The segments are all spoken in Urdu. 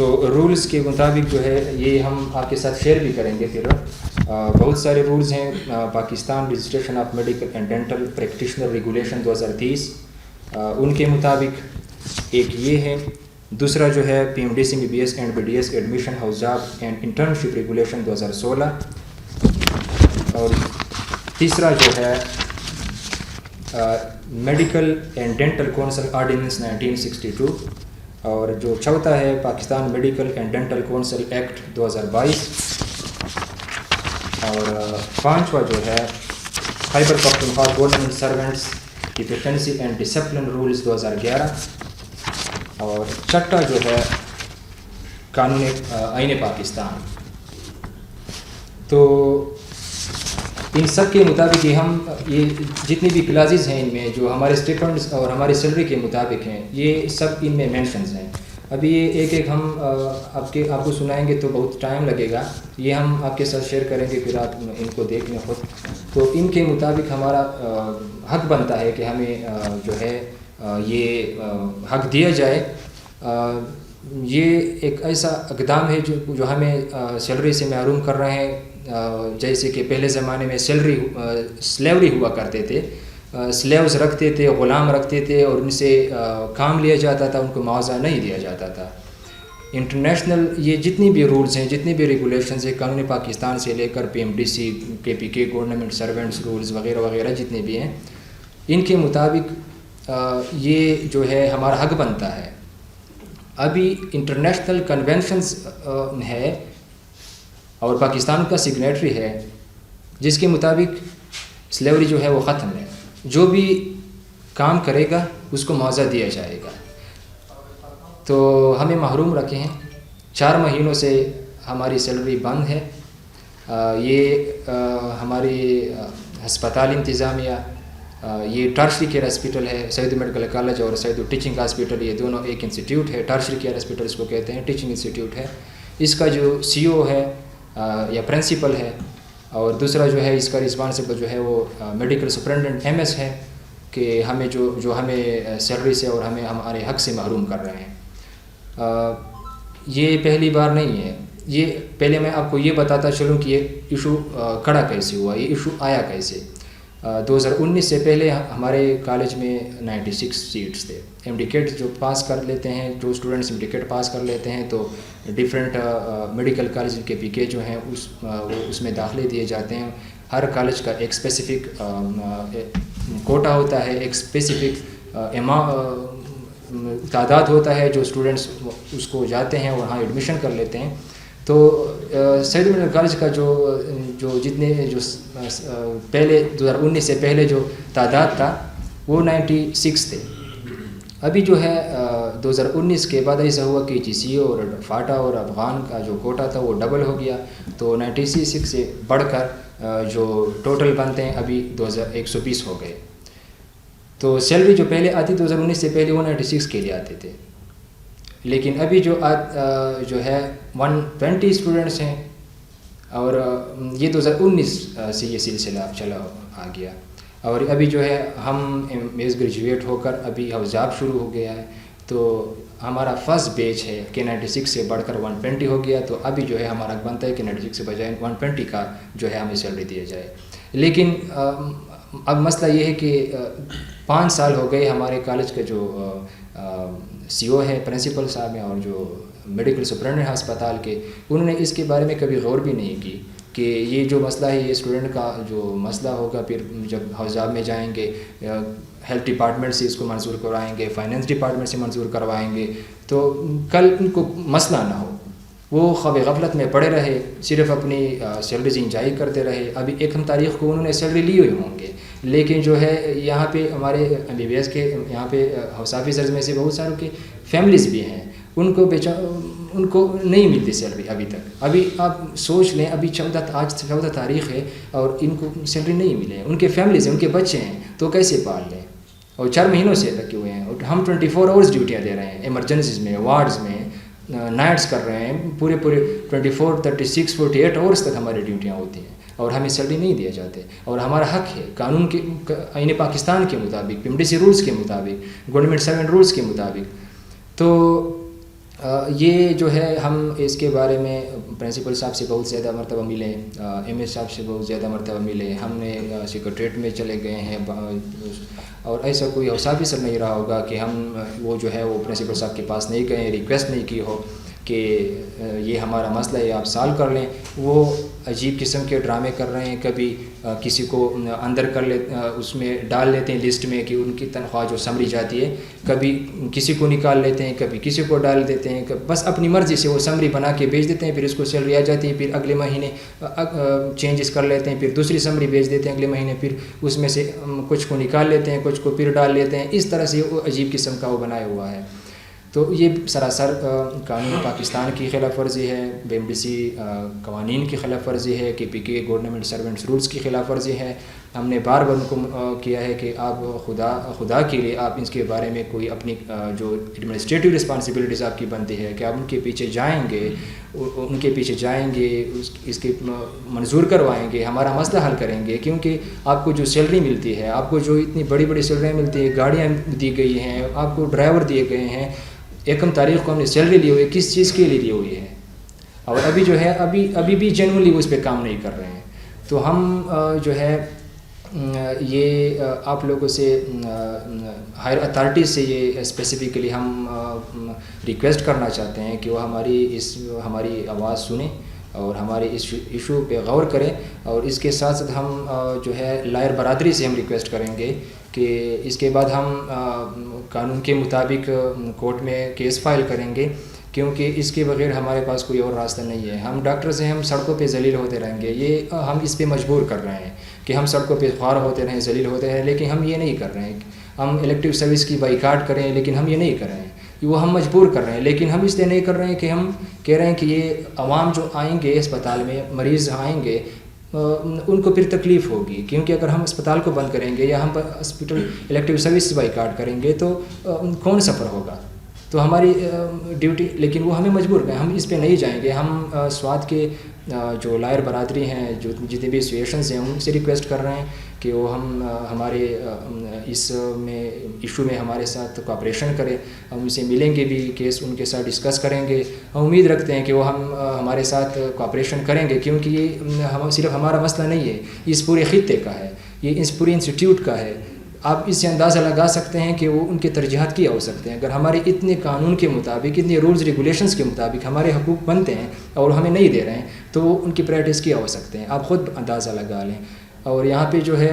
تو رولز کے مطابق جو ہے یہ ہم آپ کے ساتھ شیئر بھی کریں گے. پھر بہت سارے رولز ہیں. Pakistan registration of medical and dental practitioner regulation 2030 ان کے مطابق ایک یہ ہے. دوسرا جو ہے PMDC MBBS and BDS admission house job and internship regulation 2016. اور تیسرا جو ہے medical and dental council ordinance 1962. اور جو چوتھا ہے Pakistan medical and dental council act 2022. اور پانچواں جو ہے Khyber Pakhtunkhwa government servants efficiency and discipline rules 2011. اور چھٹا جو ہے قانون آئین پاکستان. تو ان سب کے مطابق یہ جتنی بھی کلاسز ہیں ان میں جو ہمارے اسٹیپنڈس اور ہماری سیلری کے مطابق ہیں یہ سب ان میں مینشنز ہیں. ابھی یہ ایک ایک ہم آپ کو سنائیں گے تو بہت ٹائم لگے گا. یہ ہم آپ کے ساتھ شیئر کریں گے پھر آپ ان کو دیکھ لیں خود. تو ان کے مطابق ہمارا حق بنتا ہے کہ ہمیں جو ہے یہ حق دیا جائے. یہ ایک ایسا اقدام ہے جو ہمیں سیلری سے محروم کر رہے ہیں. جیسے کہ پہلے زمانے میں سلیوری ہوا کرتے تھے. سلیوز رکھتے تھے, غلام رکھتے تھے اور ان سے کام لیا جاتا تھا, ان کو معاوضہ نہیں دیا جاتا تھا. انٹرنیشنل یہ جتنی بھی رولز ہیں, جتنی بھی ریگولیشنز ہیں قانون پاکستان سے لے کر PMDC KPK government servants rules وغیرہ وغیرہ جتنے بھی ہیں, ان کے مطابق یہ جو ہے ہمارا حق بنتا ہے. ابھی انٹرنیشنل کنونشنز ہے اور پاکستان کا سگنیٹری ہے جس کے مطابق سلیوری جو ہے وہ ختم ہے. جو بھی کام کرے گا اس کو معاوضہ دیا جائے گا. تو ہمیں محروم رکھے ہیں. 4 مہینوں سے ہماری سیلری بند ہے. یہ ہماری ہسپتال انتظامیہ, یہ ٹرشری کیئر ہاسپٹل ہے, سعید میڈیکل کالج اور سعید ٹیچنگ ہاسپٹل, یہ دونوں ایک انسٹیٹیوٹ ہے. ٹرشری کیئر ہاسپٹل اس کو کہتے ہیں, ٹیچنگ انسٹیٹیوٹ ہے. اس کا جو CEO ہے یا پرنسپل ہے, اور دوسرا جو ہے اس کا رسپانسبل جو ہے وہ میڈیکل سپرنٹینڈنٹ MS ہے کہ ہمیں جو ہمیں سیلری سے اور ہمارے حق سے محروم کر رہے ہیں. یہ پہلی بار نہیں ہے. یہ پہلے میں آپ کو یہ بتاتا چلوں کہ یہ ایشو کھڑا کیسے ہوا, یہ ایشو آیا کیسے. 2019 سے پہلے ہمارے کالج میں 96 سیٹس تھے. MDCAT جو پاس کر لیتے ہیں, جو اسٹوڈنٹس MDCAT پاس کر لیتے ہیں تو ڈفرینٹ میڈیکل کالج KPK جو ہیں اس میں داخلے دیے جاتے ہیں. ہر کالج کا ایک اسپیسیفک کوٹا ہوتا ہے, ایک اسپیسیفک تعداد ہوتا ہے جو اسٹوڈنٹس اس کو جاتے ہیں اور وہاں ایڈمیشن کر لیتے ہیں. تو سعید میڈیکل کالج کا جو جتنے جو پہلے 2019 سے پہلے جو تعداد تھا وہ 96 تھے. ابھی جو ہے 2019 کے بعد ایسا ہوا کہ GCO اور فاٹا اور افغان کا جو کوٹا تھا وہ ڈبل ہو گیا, تو 96 سے بڑھ کر جو ٹوٹل بنتے ہیں ابھی 2120 ہو گئے. تو سیلری جو پہلے آتی 2019 سے پہلے وہ 96 کے لیے آتے تھے, لیکن ابھی جو ہے 120 اسٹوڈنٹس ہیں. اور یہ 2019 سے یہ سلسلہ چلا آ گیا. اور ابھی جو ہے ہم گریجویٹ ہو کر ابھی ہاؤس جاب شروع ہو گیا ہے. تو ہمارا فرسٹ بیچ ہے کہ 96 سے بڑھ کر 120 ہو گیا. تو ابھی جو ہے ہمارا بنتا ہے کہ 96 سے بجائے 120 کا جو ہے ہمیں سیلری دیا جائے. لیکن اب مسئلہ یہ ہے کہ 5 سال ہو گئے ہمارے کالج کا جو CEO ہے, پرنسپل صاحب ہیں, اور جو میڈیکل سپرنٹینڈنٹ ہسپتال کے, انہوں نے اس کے بارے میں کبھی غور بھی نہیں کی کہ یہ جو مسئلہ ہے یہ اسٹوڈنٹ کا جو مسئلہ ہوگا, پھر جب ہاؤس جاب میں جائیں گے ہیلتھ ڈپارٹمنٹ سے اس کو منظور کروائیں گے, فائنینس ڈپارٹمنٹ سے منظور کروائیں گے, تو کل ان کو مسئلہ نہ ہو. وہ خواب غفلت میں پڑے رہے, صرف اپنی سیلریز انجوائے کرتے رہے. ابھی 1 تاریخ کو انہوں نے سیلری لی ہوئے ہوں گے, لیکن جو ہے یہاں پہ ہمارے MBBS کے یہاں پہ ہاؤس آفیسرز میں سے بہت ساروں کے فیملیز بھی ہیں, ان کو نہیں ملتی سیلری ابھی تک. ابھی آپ سوچ لیں, ابھی آج 14 تاریخ ہے اور ان کو سیلری نہیں ملے. ان کے فیملیز ہیں, ان کے بچے ہیں, تو کیسے پال لیں. اور 4 مہینوں سے لگے ہوئے ہیں, اور ہم 24 آورز ڈیوٹیاں دے رہے ہیں, ایمرجنسیز میں, وارڈز میں نائٹس کر رہے ہیں, پورے 24 36 48 آورز تک ہماری ڈیوٹیاں ہوتی ہیں, اور ہمیں سیلری نہیں دیا جاتے. اور ہمارا حق ہے قانون کے آئین پاکستان کے مطابق, PMDC رولز کے مطابق, گورنمنٹ سروینٹ رولز کے مطابق. تو یہ جو ہے ہم اس کے بارے میں پرنسپل صاحب سے بہت زیادہ مرتبہ ملے, ایم ایس صاحب سے بہت زیادہ مرتبہ ملے, ہم نے سیکریٹریٹ میں چلے گئے ہیں, اور ایسا کوئی اوصاف سر نہیں رہا ہوگا کہ ہم وہ جو ہے وہ پرنسپل صاحب کے پاس نہیں گئے, ریکویسٹ نہیں کی ہو کہ یہ ہمارا مسئلہ ہے آپ سالو کر لیں. وہ عجیب قسم کے ڈرامے کر رہے ہیں, کبھی کسی کو اندر کر لے اس میں ڈال لیتے ہیں لسٹ میں کہ ان کی تنخواہ جو سمری جاتی ہے, کبھی کسی کو نکال لیتے ہیں, کبھی کسی کو ڈال دیتے ہیں, بس اپنی مرضی سے وہ سمری بنا کے بھیج دیتے ہیں, پھر اس کو سیلری آ جاتی ہے, پھر اگلے مہینے چینجز کر لیتے ہیں, پھر دوسری سمری بھیج دیتے ہیں اگلے مہینے, پھر اس میں سے کچھ کو نکال لیتے ہیں, کچھ کو پھر ڈال لیتے ہیں. اس طرح سے وہ عجیب قسم کا وہ بنایا ہوا ہے. تو یہ سراسر قانون پاکستان کی خلاف ورزی ہے, BMDC قوانین کی خلاف ورزی ہے, KPK گورنمنٹ سرونٹس رولز کی خلاف ورزی ہے. ہم نے بار بار ان کو کیا ہے کہ آپ خدا کے لیے آپ اس کے بارے میں کوئی اپنی جو ایڈمنسٹریٹو رسپانسبلٹیز آپ کی بنتی ہے کہ آپ ان کے پیچھے جائیں گے, اس کے منظور کروائیں گے, ہمارا مسئلہ حل کریں گے. کیونکہ آپ کو جو سیلری ملتی ہے, آپ کو جو اتنی بڑی بڑی سیلریاں ملتی ہیں, گاڑیاں دی گئی ہیں, آپ کو ڈرائیور دیے گئے ہیں, 1 تاریخ کو ہم نے سیلری لی ہوئی ہے, کس چیز کے لیے لی ہوئی ہے, اور ابھی جو ہے ابھی بھی جینوئنلی وہ اس پہ کام نہیں کر رہے ہیں. تو ہم جو ہے یہ آپ لوگوں سے ہائر اتھارٹی سے یہ اسپیسیفکلی ہم ریکویسٹ کرنا چاہتے ہیں کہ وہ ہماری آواز سنیں اور ہمارے اس ایشو پہ غور کریں. اور اس کے ساتھ ساتھ ہم جو ہے لائر برادری سے ہم ریکویسٹ کریں گے کہ اس کے بعد ہم قانون کے مطابق کورٹ میں کیس فائل کریں گے, کیونکہ اس کے بغیر ہمارے پاس کوئی اور راستہ نہیں ہے. ہم ڈاکٹر سے ہم سڑکوں پہ ذلیل ہوتے رہیں گے, یہ ہم اس پہ مجبور کر رہے ہیں کہ ہم سڑکوں پہ خوار ہوتے رہیں, ذلیل ہوتے رہیں, لیکن ہم یہ نہیں کر رہے ہیں. ہم الیکٹیو سروس کی بائیکاٹ کریں, لیکن ہم یہ نہیں کر رہے ہیں, وہ ہم مجبور کر رہے ہیں. لیکن ہم اس لیے نہیں کر رہے ہیں کہ ہم کہہ رہے ہیں کہ یہ عوام جو آئیں گے اسپتال میں, مریض آئیں گے, ان کو پھر تکلیف ہوگی, کیونکہ اگر ہم اسپتال کو بند کریں گے یا ہم ہاسپٹل الیکٹیو سروس بائیکاٹ کریں گے تو کون سفر ہوگا. تو ہماری ڈیوٹی, لیکن وہ ہمیں مجبور کریں, ہم اس پہ نہیں جائیں گے. ہم سوات کے جو لائر برادری ہیں, جو جتنے بھی ایسوسیشنز ہیں, ان سے ریکویسٹ کر رہے ہیں کہ وہ ہمارے اس میں ایشو میں ہمارے ساتھ کوآپریشن کرے. ہم ان سے ملیں گے بھی, کیس ان کے ساتھ ڈسکس کریں گے. ہم امید رکھتے ہیں کہ وہ ہمارے ساتھ کوآپریشن کریں گے, کیونکہ یہ صرف ہمارا مسئلہ نہیں ہے, اس پورے خطے کا ہے, یہ اس پورے انسٹیٹیوٹ کا ہے. آپ اس سے اندازہ لگا سکتے ہیں کہ وہ ان کے ترجیحات کیا ہو سکتے ہیں. اگر ہمارے اتنے قانون کے مطابق, اتنے رولز ریگولیشنز کے مطابق ہمارے حقوق بنتے ہیں اور ہمیں نہیں دے رہے ہیں, تو وہ ان کی پریکٹس کیا ہو سکتے ہیں, آپ خود اندازہ لگا لیں. اور یہاں پہ جو ہے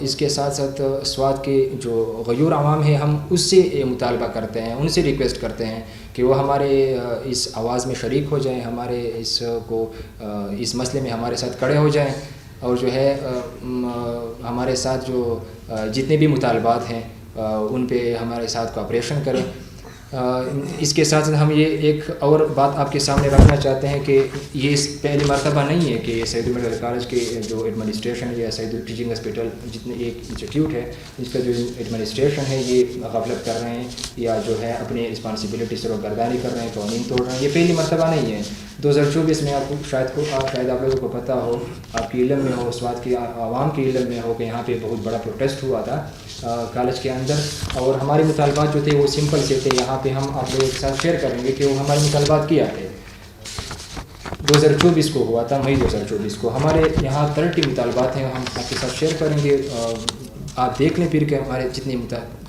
اس کے ساتھ ساتھ سوات کے جو غیور عوام ہیں, ہم اس سے مطالبہ کرتے ہیں, ان سے ریکویسٹ کرتے ہیں کہ وہ ہمارے اس آواز میں شریک ہو جائیں, ہمارے اس مسئلے میں ہمارے ساتھ کھڑے ہو جائیں, اور جو ہے ہمارے ساتھ جو جتنے بھی مطالبات ہیں ان پہ ہمارے ساتھ کوآپریشن کریں. اس کے ساتھ ساتھ ہم یہ ایک اور بات آپ کے سامنے رکھنا چاہتے ہیں کہ یہ پہلی مرتبہ نہیں ہے کہ سعید میڈیکل کالج کے جو ایڈمنسٹریشن یا سعید ٹیچنگ ہاسپٹل جتنے ایک انسٹیٹیوٹ ہے جس کا جو ایڈمنسٹریشن ہے یہ غفلت کر رہے ہیں یا جو ہے اپنی رسپانسبلٹی سے روگردانی کر رہے ہیں, قوانین توڑ رہے ہیں. یہ پہلی مرتبہ نہیں ہے. 2024 میں آپ کو شاید آپ لوگوں کو پتہ ہو, آپ کے علم میں ہو, سوات کی عوام کے علم میں ہو کہ یہاں پہ بہت بڑا پروٹیسٹ ہوا تھا کالج کے اندر, اور ہمارے مطالبات جو تھے وہ سمپل سے تھے. یہاں پہ ہم آپ لوگوں کے ساتھ شیئر کریں گے کہ وہ ہمارے مطالبات کیا تھے. 2024 کو ہوا تھا, مئی 2024 کو. ہمارے یہاں 30 مطالبات ہیں, ہم آپ کے ساتھ شیئر کریں گے. آپ دیکھ لیں پھر کہ ہمارے جتنے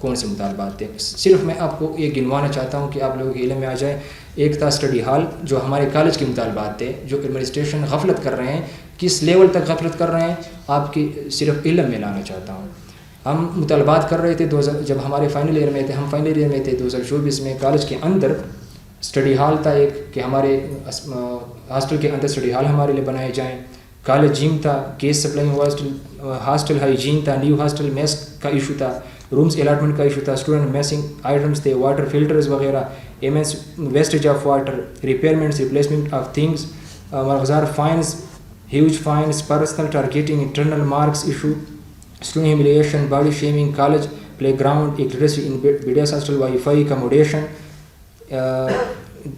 کون سے مطالبات تھے. صرف میں آپ کو یہ گنوانا چاہتا ہوں کہ آپ لوگوں کے علم میں آ جائے. ایک تھا اسٹڈی ہال, جو ہمارے کالج کے مطالبات تھے, جو ایڈمنسٹریشن غفلت کر رہے ہیں, کس لیول تک غفلت کر رہے ہیں آپ کی صرف علم میں لانا چاہتا ہوں. ہم مطالبات کر رہے تھے جب ہمارے فائنل ایئر میں تھے, ہم فائنل ایئر میں تھے 2024 میں. کالج کے اندر اسٹڈی ہال تھا ایک کہ ہمارے ہاسٹل کے اندر اسٹڈی ہال ہمارے لیے بنائے جائیں. کالج جم تھا, گیس سپلائی ہاسٹل ہائیجین تھا, نیو ہاسٹل میس کا ایشو تھا, رومز الاٹمنٹ کا ایشو تھا, اسٹوڈنٹ میسنگ آئٹمس تھے, واٹر فلٹرز وغیرہ, wastage of water, repairments, replacement of things, مغزار fines, huge fines, personal targeting, internal marks issue, student humiliation, body shaming, college playground, electricity in BDS hostel, wi fi, accommodation.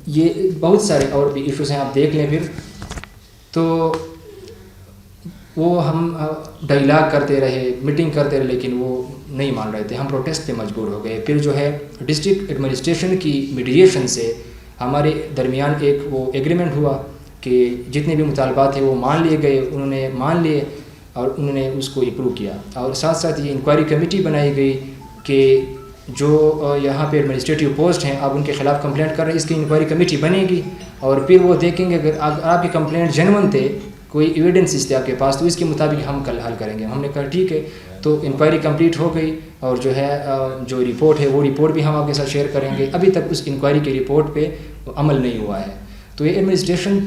یہ بہت سارے اور بھی ایشوز ہیں, آپ دیکھ لیں پھر. تو وہ ہم ڈائلاگ کرتے رہے, میٹنگ کرتے رہے, لیکن وہ نہیں مان رہے تھے. ہم پروٹیسٹ پہ مجبور ہو گئے. پھر جو ہے ڈسٹرکٹ ایڈمنسٹریشن کی میڈیشن سے ہمارے درمیان ایک وہ ایگریمنٹ ہوا کہ جتنے بھی مطالبات تھے وہ مان لیے گئے. انہوں نے مان لیے اور انہوں نے اس کو اپروو کیا. اور ساتھ ساتھ یہ انکوائری کمیٹی بنائی گئی کہ جو یہاں پہ ایڈمنسٹریٹو پوسٹ ہیں آپ ان کے خلاف کمپلینٹ کر رہے ہیں, اس کی انکوائری کمیٹی بنے گی اور پھر وہ دیکھیں گے اگر آپ کی کمپلینٹ جینون تھے, کوئی ایویڈنس تھے آپ کے پاس, تو اس کے مطابق ہم کل حل کریں گے. ہم نے کہا ٹھیک ہے. تو انکوائری کمپلیٹ ہو گئی اور جو ہے جو رپورٹ ہے وہ رپورٹ بھی ہم آپ کے ساتھ شیئر کریں گے. ابھی تک اس انکوائری کی رپورٹ پہ عمل نہیں ہوا ہے. تو یہ ایڈمنسٹریشن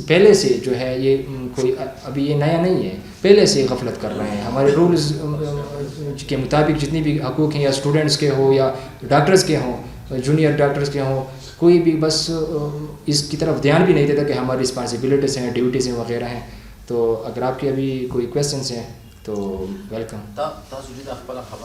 پہلے سے جو ہے یہ کوئی ابھی یہ نیا نہیں ہے, پہلے سے غفلت کر رہے ہیں. ہمارے رولز کے مطابق جتنی بھی حقوق ہیں, یا اسٹوڈنٹس کے ہو یا ڈاکٹرز کے ہوں, جونیئر ڈاکٹرز کے ہوں, کوئی بھی بس اس کی طرف دھیان بھی نہیں دیتا کہ ہماری رسپانسبلٹیز ہیں, ڈیوٹیز ہیں وغیرہ ہیں. تو اگر آپ کے ابھی کوئی کویسچنس ہیں تو ویلکم.